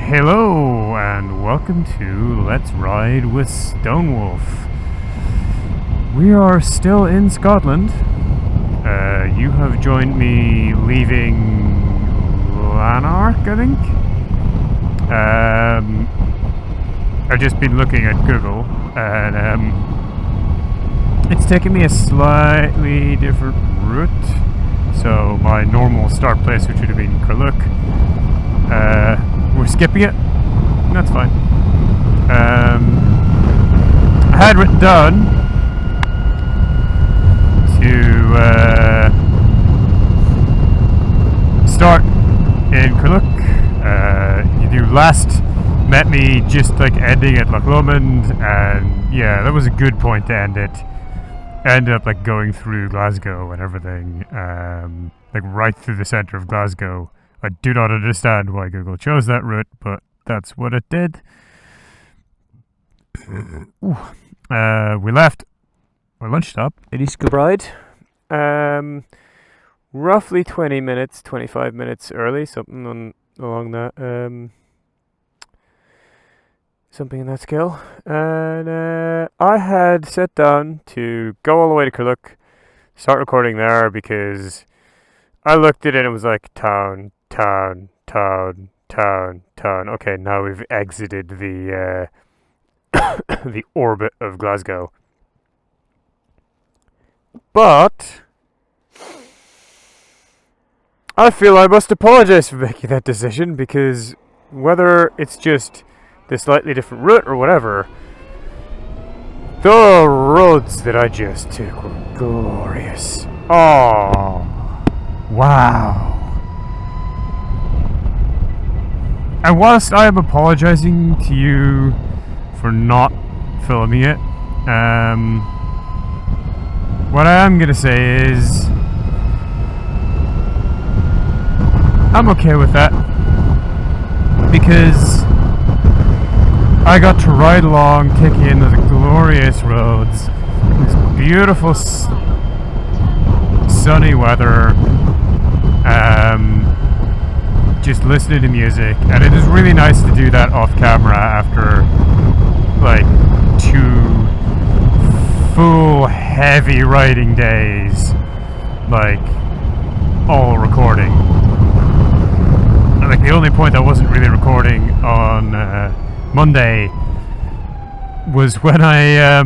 Hello and welcome to Let's Ride with Stonewolf. We are still in Scotland. You have joined me leaving Lanark, I think. I've just been looking at Google and it's taken me a slightly different route. So my normal start place, which would have been Kerlook, we're skipping it. That's fine. I had written down to start in Kerlook. You last met me just like ending at Lowlands, and yeah, that was a good point to end it. I ended up like going through Glasgow and everything, like right through the centre of Glasgow. I do not understand why Google chose that route, but that's what it did. We left our lunch stop, Energica, roughly 20 minutes, 25 minutes early, something along that, something in that scale. And I had set down to go all the way to Kerlook, start recording there, because I looked at it and it was like town. Okay, now we've exited the the orbit of Glasgow. But I feel I must apologise for making that decision, because whether it's just the slightly different route or whatever, the roads that I just took were glorious. Oh, wow. And whilst I am apologising to you for not filming it, what I am going to say is I'm okay with that, because I got to ride along, taking in the glorious roads, this beautiful sunny weather, just listening to music, and it is really nice to do that off camera after like 2 full heavy riding days, like all recording. And like the only point I wasn't really recording on Monday was when I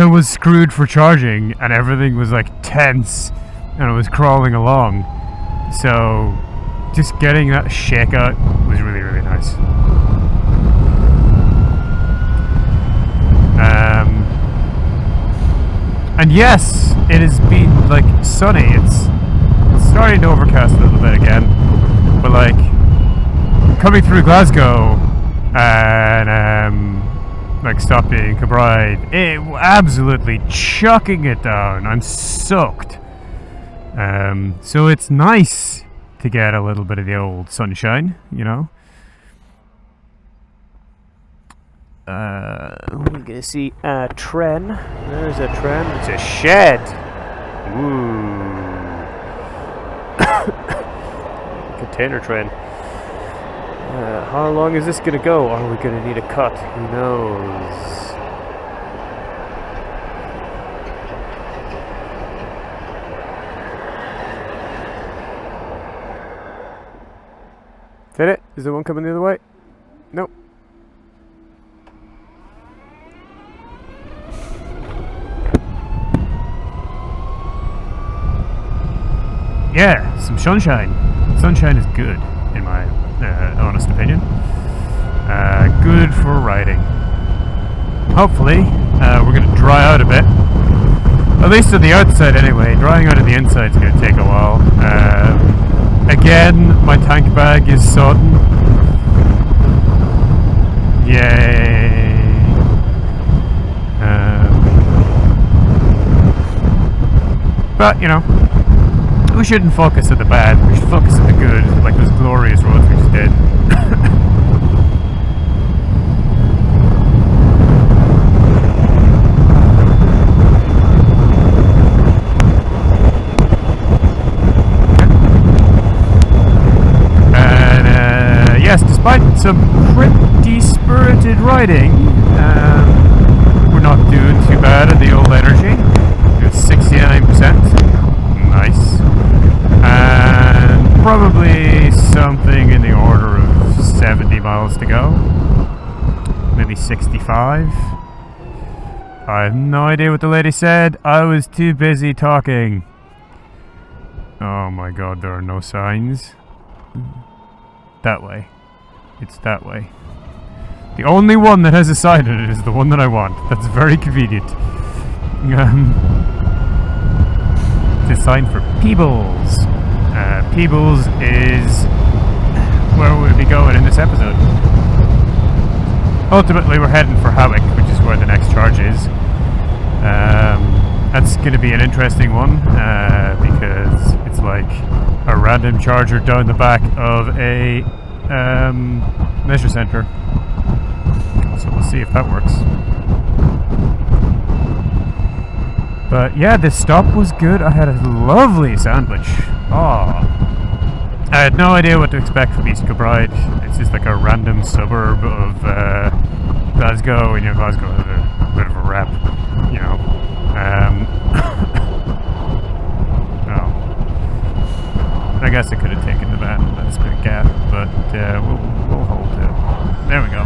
was screwed for charging and everything was like tense and I was crawling along. So just getting that shake out was really, really nice. And yes, it has been like sunny. It's starting to overcast a little bit again, but like coming through Glasgow and like stopping in Kilbride, it absolutely chucking it down. I'm soaked. So it's nice to get a little bit of the old sunshine, you know. We're gonna see a tren. There's a tren. It's a shed. Ooh. Container tren. How long is this gonna go? Are we gonna need a cut? Who knows? Is that it? Is the one coming the other way? Nope. Yeah, some sunshine. Sunshine is good, in my honest opinion. Good for riding. Hopefully, we're going to dry out a bit. At least on the outside anyway. Drying out on the inside is going to take a while. Again, my tank bag is sodden. Yay. But, you know, we shouldn't focus on the bad. We should focus on the good, like those glorious roads we just did. And despite some pretty spirited riding, we're not doing too bad at the old energy. It's 69%. Nice. And probably something in the order of 70 miles to go. Maybe 65. I have no idea what the lady said. I was too busy talking. Oh my god, there are no signs. That way. It's that way. The only one that has a sign in it is the one that I want. That's very convenient. It's a sign for Peebles. Peebles is where we'll be going in this episode. Ultimately, we're heading for Hawick, which is where the next charge is. That's going to be an interesting one because it's like a random charger down the back of a leisure centre. So we'll see if that works. But yeah, this stop was good. I had a lovely sandwich. Oh, I had no idea what to expect from East Kilbride. It's just like a random suburb of Glasgow, and Glasgow has a bit of a rep, you know. Oh, I guess I could have taken the van. That's a bit of gap, but we'll hold it. There we go.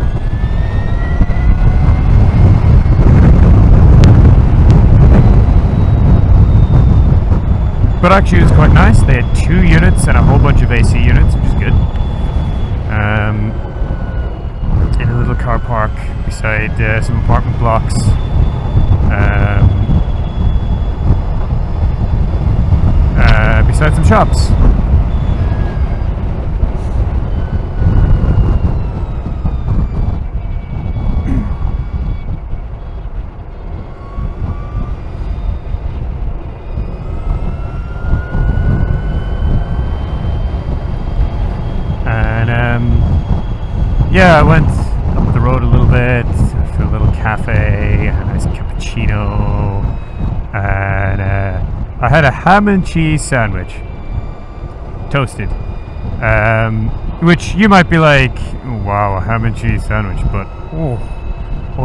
But actually it was quite nice. They had 2 units and a whole bunch of AC units, which is good. In a little car park beside some apartment blocks. Beside some shops. Yeah, I went up the road a little bit to a little cafe, a nice cappuccino, and I had a ham and cheese sandwich, toasted, which you might be like, wow, a ham and cheese sandwich, but oh,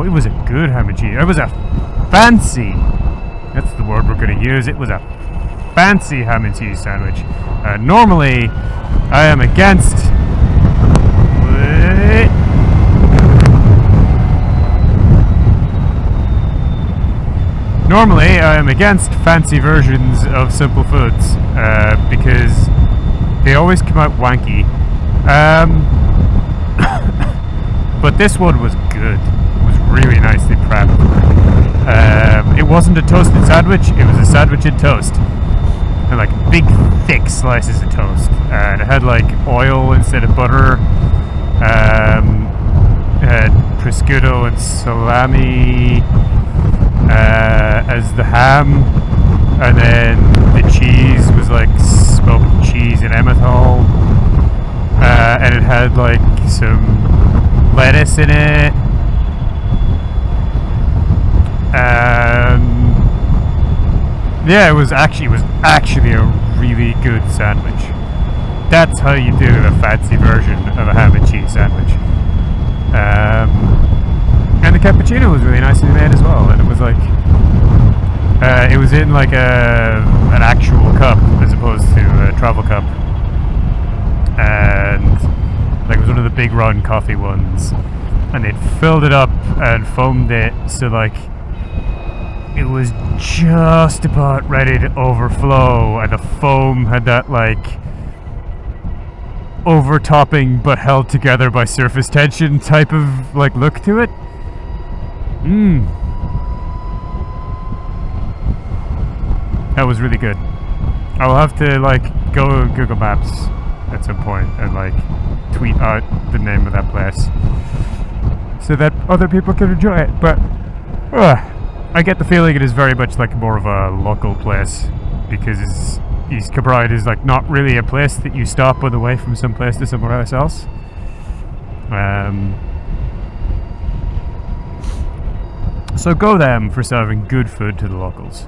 it was a good ham and cheese. It was a fancy, that's the word we're going to use, it was a fancy ham and cheese sandwich. Normally, I am against... Normally, I am against fancy versions of simple foods because they always come out wanky. But this one was good. It was really nicely prepped. It wasn't a toasted sandwich, it was a sandwich in toast. And like big, thick slices of toast. And it had like oil instead of butter. It had prosciutto and salami as the ham, and then the cheese was like smoked cheese and emmental, and it had like some lettuce in it. Yeah, it was actually a really good sandwich. That's how you do a fancy version of a ham and cheese sandwich. And the cappuccino was really nicely made as well, and it was like it was in like an actual cup as opposed to a travel cup, and like it was one of the big round coffee ones, and they'd filled it up and foamed it so like it was just about ready to overflow, and the foam had that like overtopping but held together by surface tension type of like look to it. That was really good. I will have to like go Google Maps at some point and like tweet out the name of that place so that other people can enjoy it. But I get the feeling it is very much like more of a local place because East Kilbride is like not really a place that you stop on the way from some place to somewhere else. So go them for serving good food to the locals.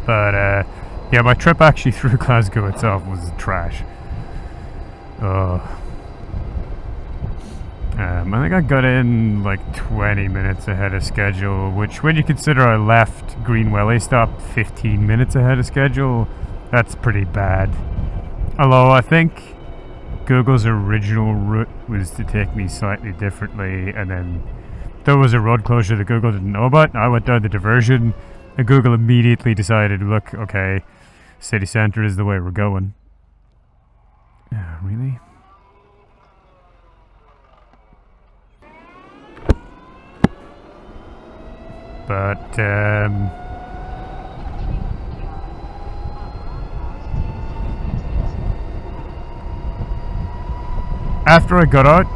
But yeah, my trip actually through Glasgow itself was trash. I think I got in like 20 minutes ahead of schedule, which when you consider I left Greenwelly stop 15 minutes ahead of schedule, that's pretty bad. Although I think Google's original route was to take me slightly differently, and then there was a road closure that Google didn't know about. I went down the diversion, and Google immediately decided, look, okay, city centre is the way we're going. Really? But, after I got out,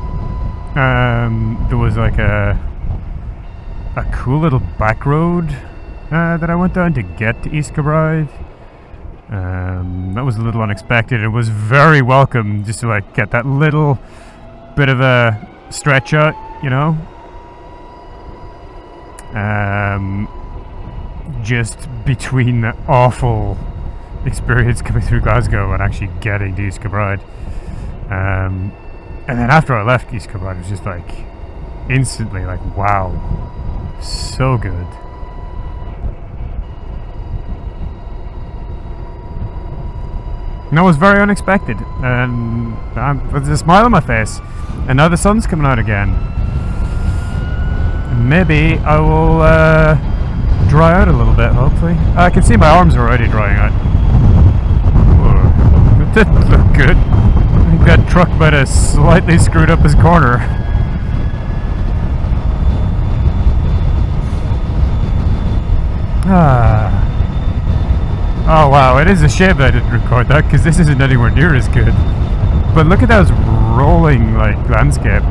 there was like a cool little back road that I went down to get to East Kilbride. That was a little unexpected. It was very welcome just to like get that little bit of a stretch out, you know. Just between the awful experience coming through Glasgow and actually getting to East Kilbride. And then after I left East Kilbride, it was just like instantly like, wow, so good. And that was very unexpected, and there's a smile on my face, and now the sun's coming out again. Maybe I will dry out a little bit, hopefully. I can see my arms are already drying out. Whoa. It didn't look good. I think that truck might have slightly screwed up his corner. Oh wow, it is a shame that I didn't record that, because this isn't anywhere near as good. But look at those rolling, like, landscape.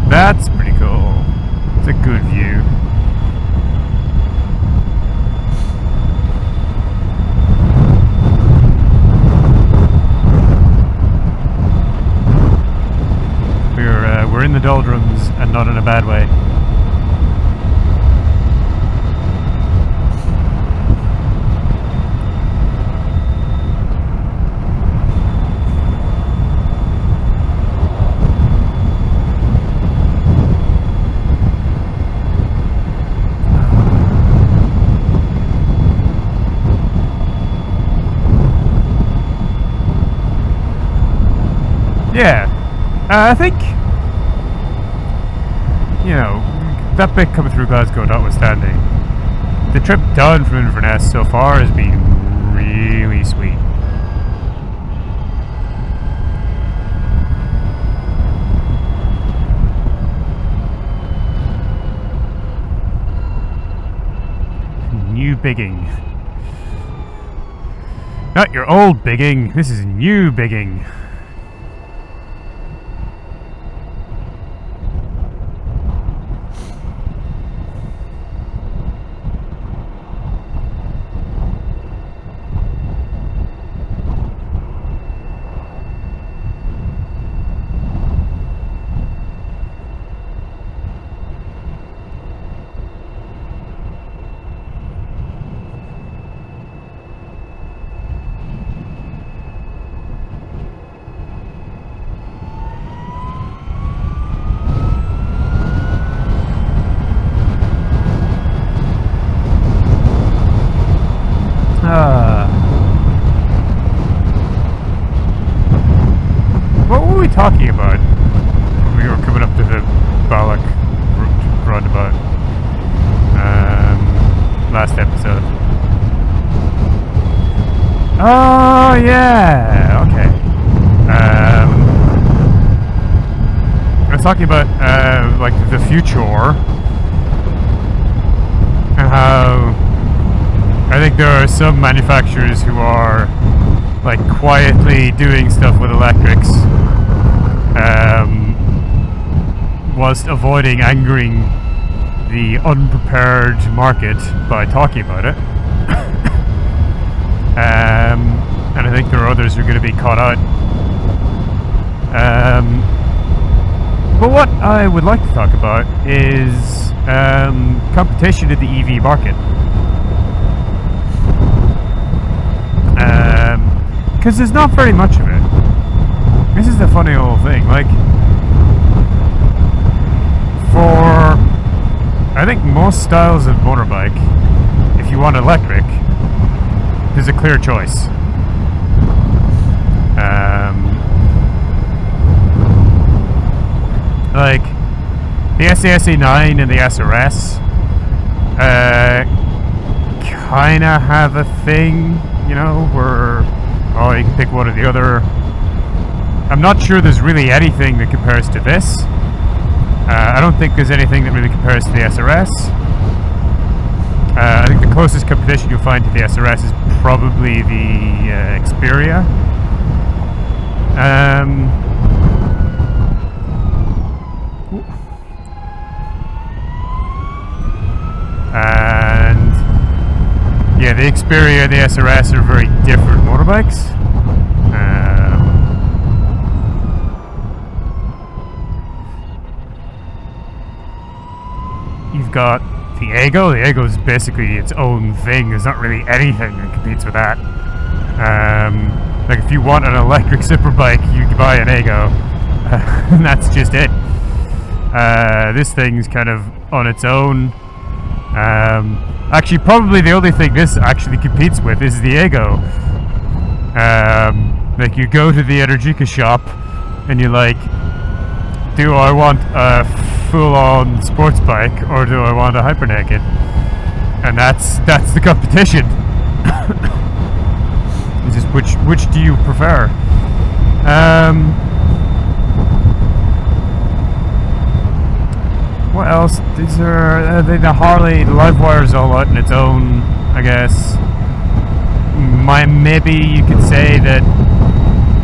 That's pretty cool. It's a good view. We're in the doldrums, and not in a bad way. Yeah, I think, you know, that bit coming through Glasgow notwithstanding, the trip down from Inverness so far has been really sweet. New bigging. Not your old bigging, this is new bigging. What were we talking about when we were coming up to the Ballock roundabout last episode? Oh yeah, okay. I was talking about like the future and how I think there are some manufacturers who are like quietly doing stuff with electrics whilst avoiding angering the unprepared market by talking about it. And I think there are others who are going to be caught out. But what I would like to talk about is competition in the EV market. Because there's not very much of it. This is the funny old thing. Like, for I think most styles of motorbike, if you want electric, there's a clear choice. Like the SASA9 and the SRS kind of have a thing, you know, where you can pick one or the other. I'm not sure there's really anything that compares to this. I don't think there's anything that really compares to the SRS. I think the closest competition you'll find to the SRS is probably the Xperia. And yeah, the Xperia and the SRS are very different motorbikes. You've got the Ego. The Ego is basically its own thing. There's not really anything that competes with that. Like if you want an electric superbike, you can buy an Ego. And that's just it. This thing's kind of on its own. Actually, probably the only thing this actually competes with is the Ego. Like you go to the Energica shop and you're like, do I want a full-on sports bike or do I want a hypernaked? And that's the competition. It's just which do you prefer? What else? These are the Harley. The Livewire is all out on its own, I guess. Maybe you could say that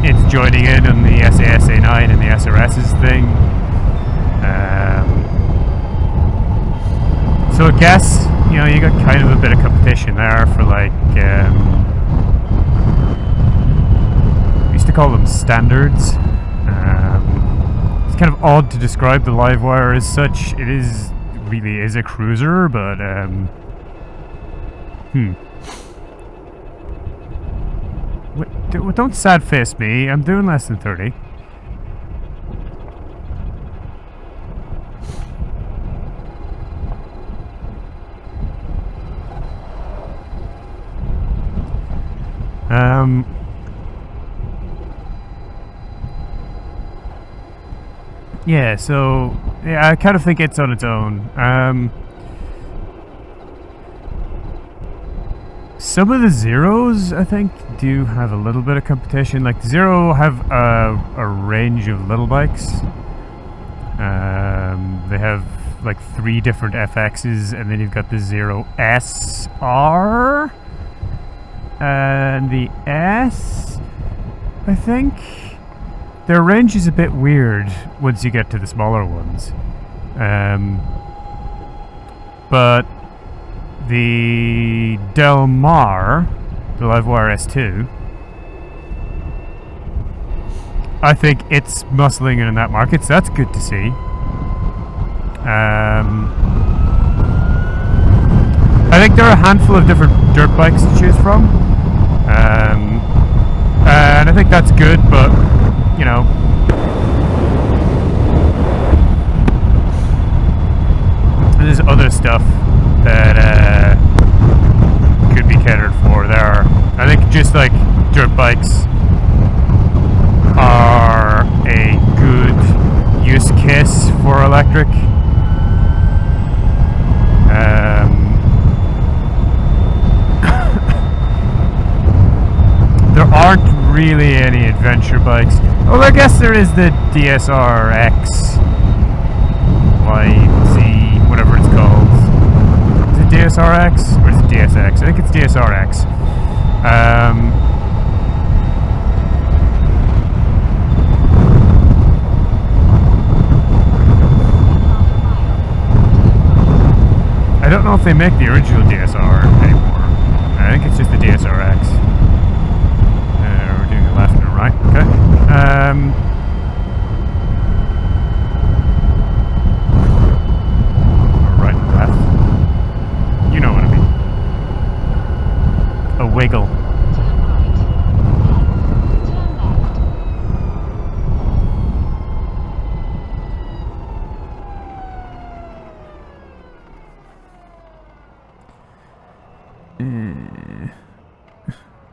it's joining in on the SASA9 and the SRS's thing. So I guess, you know, you got kind of a bit of competition there for like, we used to call them standards. It's kind of odd to describe the Livewire as such. It really is a cruiser, but don't sad face me. I'm doing less than 30. Yeah, so yeah, I kind of think it's on its own. Some of the Zeros, I think, do have a little bit of competition. Like the Zero have a range of little bikes. They have like 3 different FXs, and then you've got the Zero SR and the S, I think. Their range is a bit weird once you get to the smaller ones. But the Del Mar, the Livewire S2, I think it's muscling in that market, so that's good to see. I think there are a handful of different dirt bikes to choose from. And I think that's good, but you know, there's other stuff that could be catered for there. I think just like dirt bikes are a good use case for electric. There aren't really any adventure bikes. Well, I guess there is the DSR-X, YZ, whatever it's called. Is it DSR-X or is it DSX? I think it's DSR-X. I don't know if they make the original DSR anymore. I think it's just the DSR-X. We're doing a left and a right. Okay.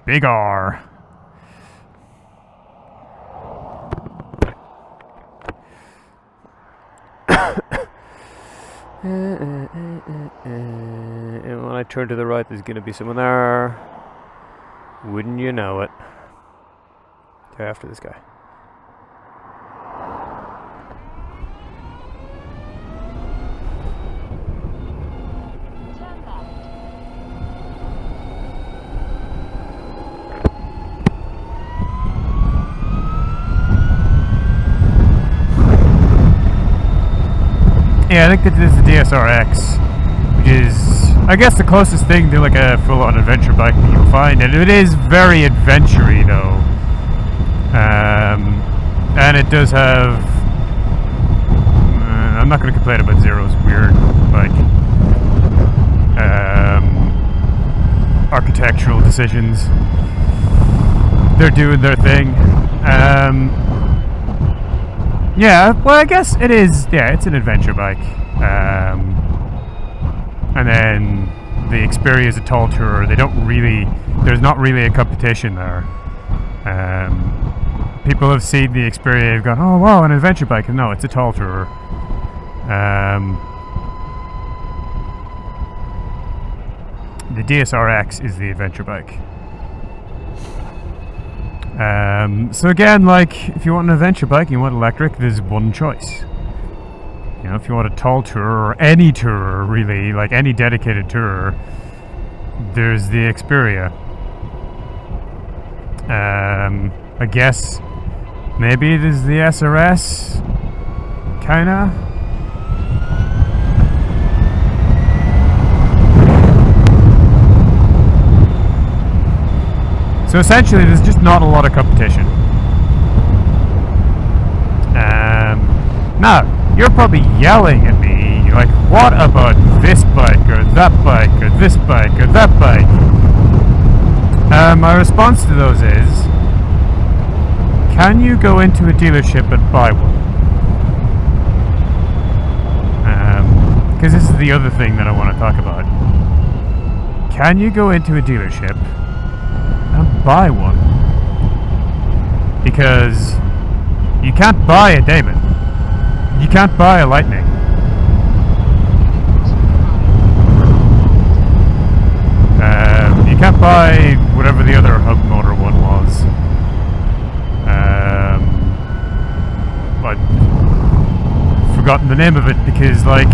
Big R. And when I turn to the right, there's going to be someone there. Wouldn't you know it? They're after this guy. Yeah, I think that this is the DSRX, which is, I guess, the closest thing to like a full-on adventure bike that you'll find, and it is very adventure-y though. And it does have, I'm not going to complain about Zero's weird, like, architectural decisions. They're doing their thing. Yeah, well, I guess it is. Yeah, it's an adventure bike. And then the Xperia is a tall tourer. They don't really. There's not really a competition there. People have seen the Xperia. Have gone, oh wow, an adventure bike. No, it's a tall tourer. The DSRX is the adventure bike. So again, like, if you want an adventure bike and you want electric, there's one choice. You know, if you want a tall tourer, or any tourer, really, like any dedicated tourer, there's the Xperia. I guess maybe there's the SRS, kinda. So essentially, there's just not a lot of competition. Now, you're probably yelling at me, like, what about this bike, or that bike, or this bike, or that bike? My response to those is, can you go into a dealership and buy one? Because this is the other thing that I want to talk about. Can you go into a dealership and buy one? Because you can't buy a Damon. You can't buy a Lightning. You can't buy whatever the other hub motor one was. I've forgotten the name of it because, like,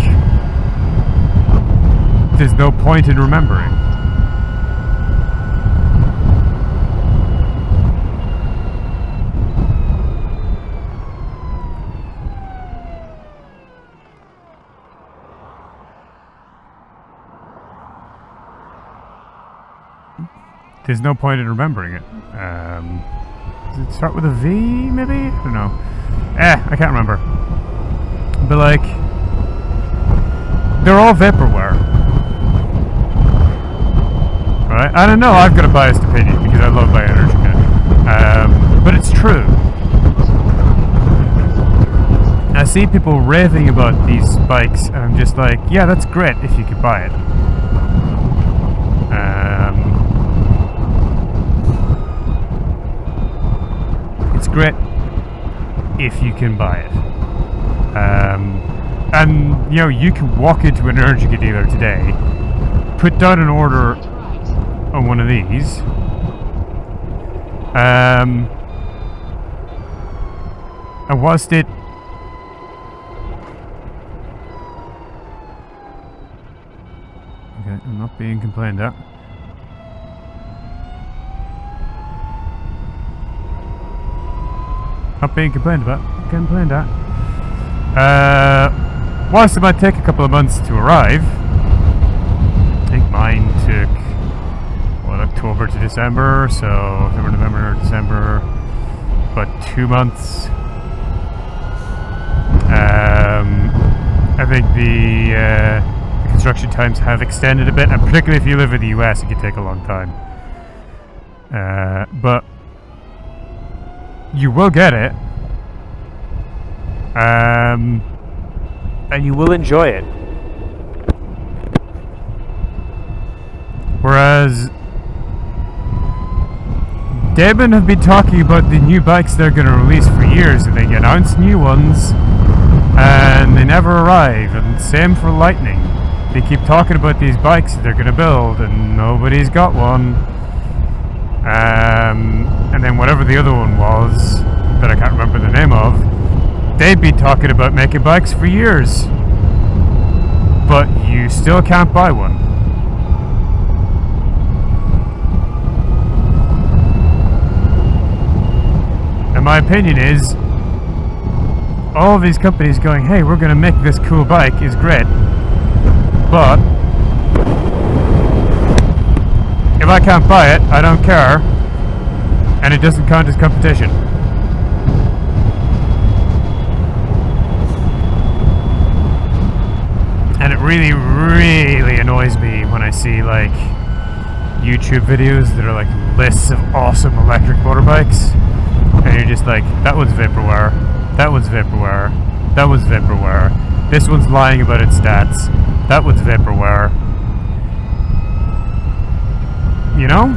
there's no point in remembering. There's no point in remembering it. Does it start with a V, maybe? I don't know. I can't remember. But, like, they're all vaporware. Right? I don't know, I've got a biased opinion because I love my Energica. But it's true. I see people raving about these bikes, and I'm just like, yeah, that's great if you could buy it. It's great if you can buy it. And, you know, you can walk into an Energica dealer today, put down an order on one of these, and whilst it I'm not being complained at. Not being complained about. Complained at. Whilst it might take a couple of months to arrive, I think mine took, what, October to December, so October, November, December, about 2 months. I think the construction times have extended a bit, and particularly if you live in the US, it can take a long time. But you will get it, and you will enjoy it. Whereas Damon have been talking about the new bikes they're going to release for years, and they announce new ones, and they never arrive. And same for Lightning. They keep talking about these bikes that they're going to build, and nobody's got one. And then whatever the other one was, that I can't remember the name of, they've been talking about making bikes for years. But you still can't buy one. And my opinion is, all of these companies going, hey, we're going to make this cool bike is great, but if I can't buy it, I don't care, and it doesn't count as competition. And it really, really annoys me when I see like YouTube videos that are like lists of awesome electric motorbikes, and you're just like, that one's vaporware, that one's vaporware, that one's vaporware, this one's lying about its stats, that one's vaporware. You know?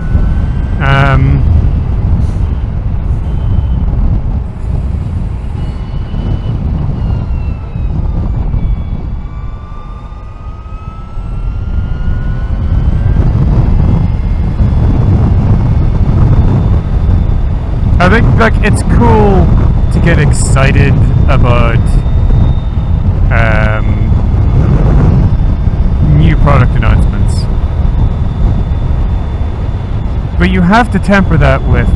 I think like it's cool to get excited about new product announcements, but you have to temper that with,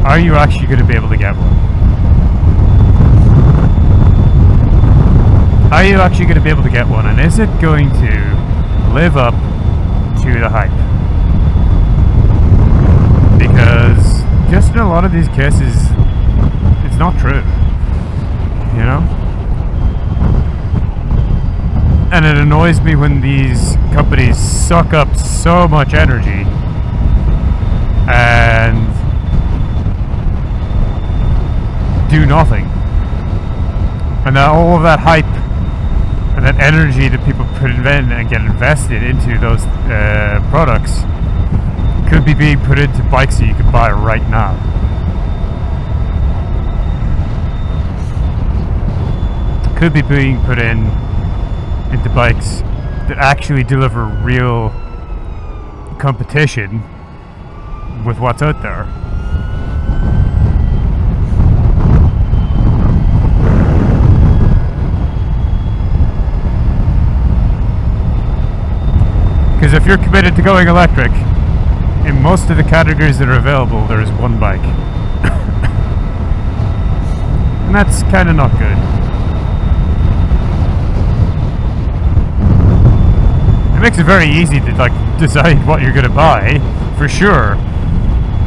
are you actually going to be able to get one? Are you actually going to be able to get one, and is it going to live up to the hype? Because just in a lot of these cases, it's not true, you know? And it annoys me when these companies suck up so much energy and do nothing. And that all of that hype and that energy that people put in and get invested into those products could be being put into bikes that you can buy right now. Could be being put into bikes that actually deliver real competition with what's out there. Because if you're committed to going electric, in most of the categories that are available, there is one bike. And that's kind of not good. It makes it very easy to like decide what you're going to buy, for sure.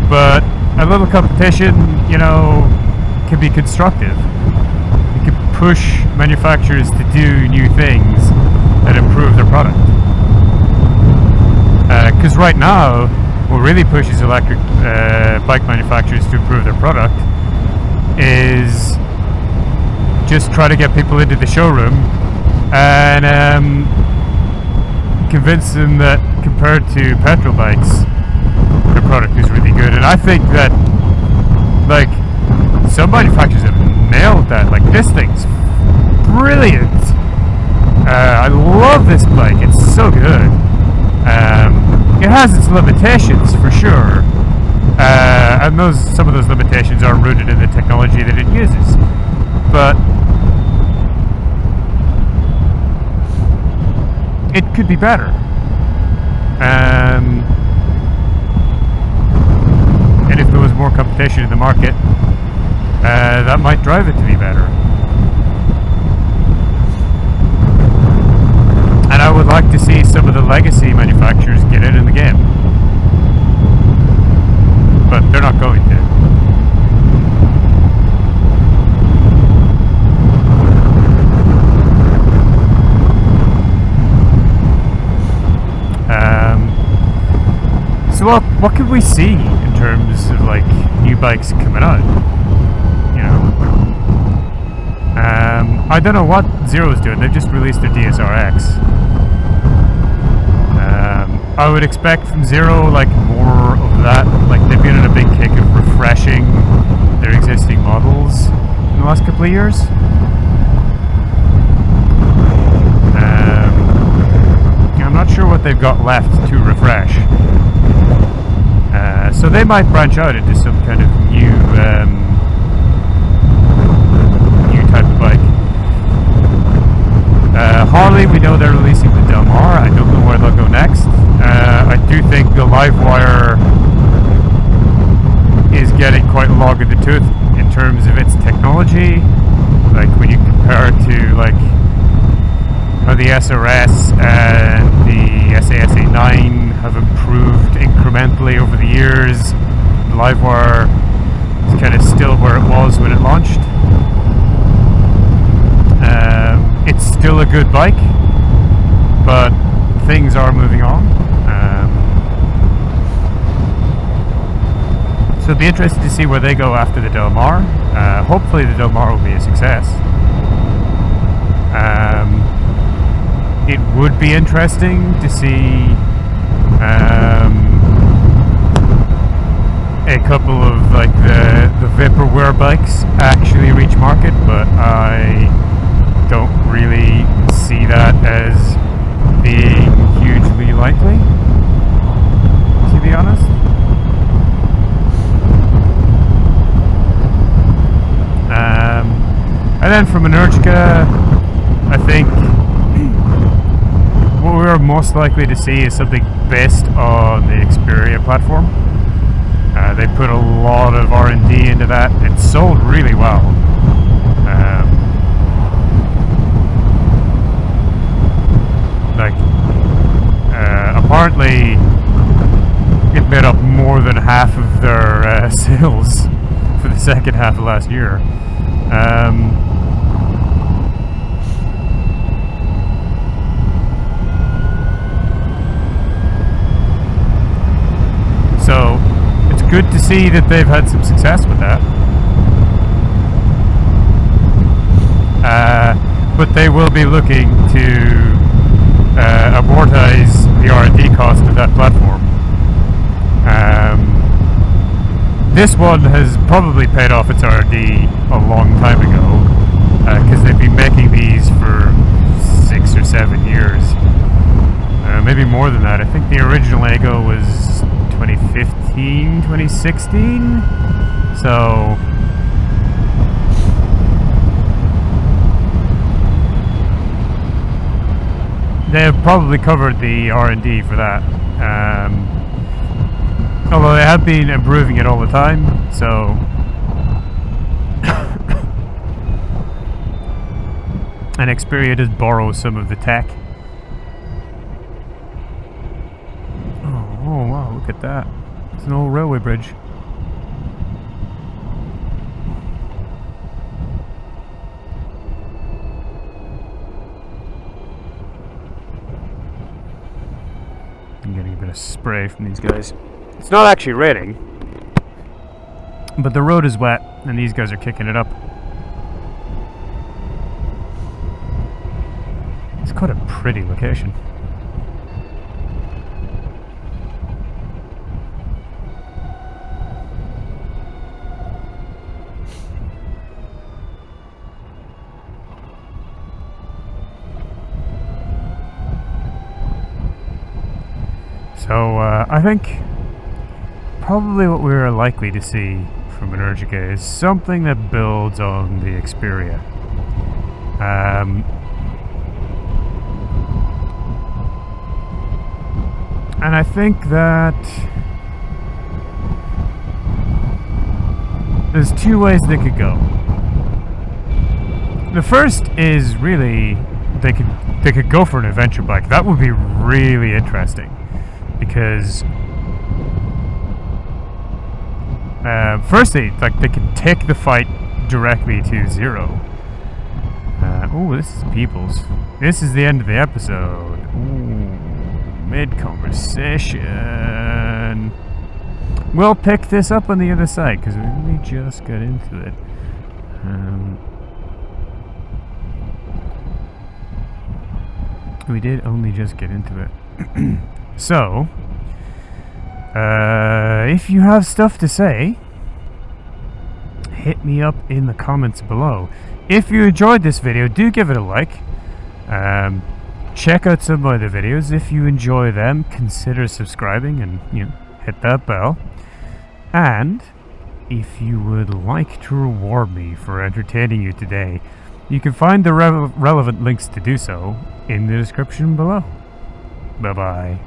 But a little competition, you know, can be constructive. You can push manufacturers to do new things that improve their product. Because right now, what really pushes electric bike manufacturers to improve their product is just try to get people into the showroom and convince them that compared to petrol bikes, their product is really good. And I think that like some manufacturers have nailed that. Like, this thing's brilliant. I love this bike. It's so good. It has its limitations for sure, and some of those limitations are rooted in the technology that it uses. But it could be better. And if there was more competition in the market, that might drive it to be better. And I would like to see some of the legacy manufacturers get in the game. But they're not going to. So what could we see in terms of like new bikes coming out? You know, I don't know what Zero's doing. They've just released their DSR-X. I would expect from Zero like more of that. Like, they've been on a big kick of refreshing their existing models in the last couple of years. I'm not sure what they've got left to refresh. So they might branch out into some kind of new type of bike. Harley, we know they're releasing the Del Mar. I don't know where they'll go next. I do think the Livewire is getting quite long in the tooth in terms of its technology. Like, when you compare it to like how the SRS and the SA9 have improved incrementally over the years, the Livewire is kind of still where it was when it launched. It's still a good bike, but things are moving on. So it'll be interesting to see where they go after the Del Mar. Hopefully the Del Mar will be a success. It would be interesting to see a couple of like the vaporware bikes actually reach market, but I don't really see that as being hugely likely, to be honest. And then from Energica, I think what we're most likely to see is something based on the Xperia platform. They put a lot of R&D into that. It sold really well. Apparently it made up more than half of their sales for the second half of last year. So it's good to see that they've had some success with that. But they will be looking to amortize the R&D cost of that platform. This one has probably paid off its R&D a long time ago, because they've been making these for 6 or 7 years. Maybe more than that. I think the original Ego was 2015, 2016. So they have probably covered the R&D for that. Although they have been improving it all the time, so and Xperia does borrow some of the tech. Oh wow, look at that. It's an old railway bridge. I'm getting a bit of spray from these guys. It's not actually raining, but the road is wet and these guys are kicking it up. It's quite a pretty location. So I think probably what we're likely to see from Energica is something that builds on the Xperia. And I think that there's two ways they could go. The first is really they could go for an adventure bike. That would be really interesting, because firstly, like, they could take the fight directly to zero. Oh, this is Peebles. This is the end of the episode. Ooh, mid-conversation. We'll pick this up on the other side, because we only just got into it. We did only just get into it. So, If you have stuff to say, hit me up in the comments below. If you enjoyed this video, do give it a like. Check out some of my other videos. If you enjoy them, consider subscribing and hit that bell. And if you would like to reward me for entertaining you today, you can find the relevant links to do so in the description below. Bye bye.